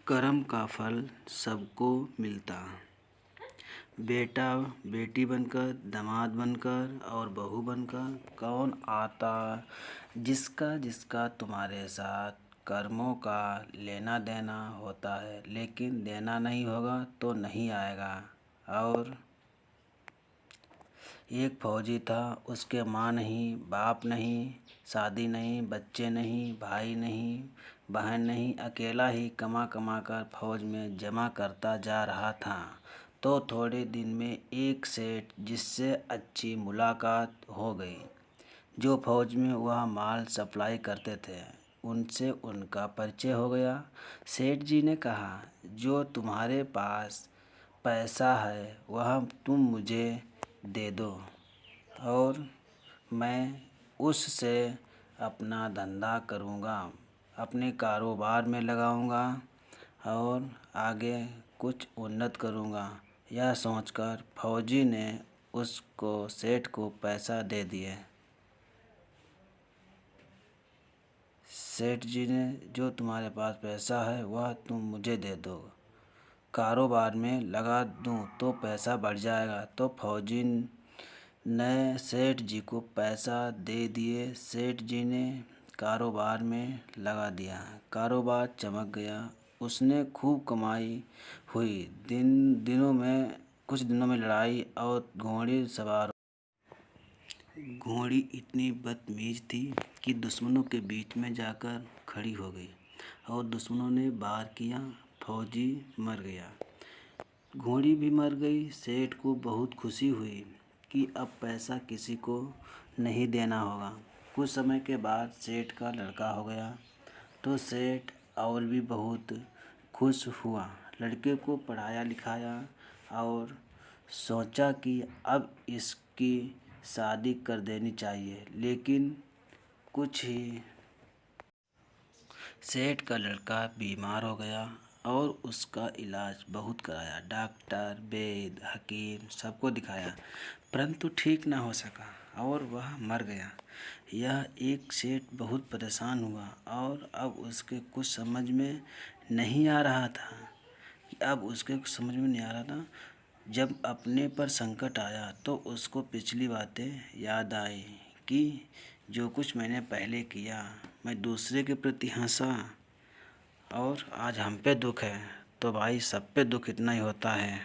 कर्म का फल सबको मिलता। बेटा बेटी बनकर, दामाद बनकर और बहू बनकर कौन आता। जिसका जिसका तुम्हारे साथ कर्मों का लेना देना होता है, लेकिन देना नहीं होगा तो नहीं आएगा। और एक फौजी था, उसके माँ नहीं, बाप नहीं, शादी नहीं, बच्चे नहीं, भाई नहीं, बहन नहीं, अकेला ही कमा कमा कर फौज में जमा करता जा रहा था। तो थोड़े दिन में एक सेठ जिससे अच्छी मुलाकात हो गई, जो फौज में वह माल सप्लाई करते थे, उनसे उनका परिचय हो गया। सेठ जी ने कहा, जो तुम्हारे पास पैसा है वह तुम मुझे दे दो और मैं उससे अपना धंधा करूँगा, अपने कारोबार में लगाऊँगा और आगे कुछ उन्नत करूँगा। यह सोचकर फौजी ने उसको सेठ को पैसा दे दिए। सेठ जी ने, जो तुम्हारे पास पैसा है वह तुम मुझे दे दो, कारोबार में लगा दूँ तो पैसा बढ़ जाएगा। तो फौजी ने सेठ जी को पैसा दे दिए। सेठ जी ने कारोबार में लगा दिया, कारोबार चमक गया, उसने खूब कमाई हुई। कुछ दिनों में लड़ाई और घोड़े सवार। घोड़ी इतनी बदतमीज थी कि दुश्मनों के बीच में जाकर खड़ी हो गई और दुश्मनों ने वार किया, फौजी मर गया, घोड़ी भी मर गई। सेठ को बहुत खुशी हुई कि अब पैसा किसी को नहीं देना होगा। कुछ समय के बाद सेठ का लड़का हो गया, तो सेठ और भी बहुत खुश हुआ। लड़के को पढ़ाया लिखाया और सोचा कि अब इसकी शादी कर देनी चाहिए। लेकिन कुछ ही सेठ का लड़का बीमार हो गया और उसका इलाज बहुत कराया, डॉक्टर, वैद्य, हकीम सबको दिखाया, परंतु ठीक ना हो सका और वह मर गया। यह एक सेठ बहुत परेशान हुआ और अब उसके कुछ समझ में नहीं आ रहा था जब अपने पर संकट आया तो उसको पिछली बातें याद आई कि जो कुछ मैंने पहले किया, मैं दूसरे के प्रति हंसा और आज हम पे दुख है तो भाई सब पे दुख इतना ही होता है।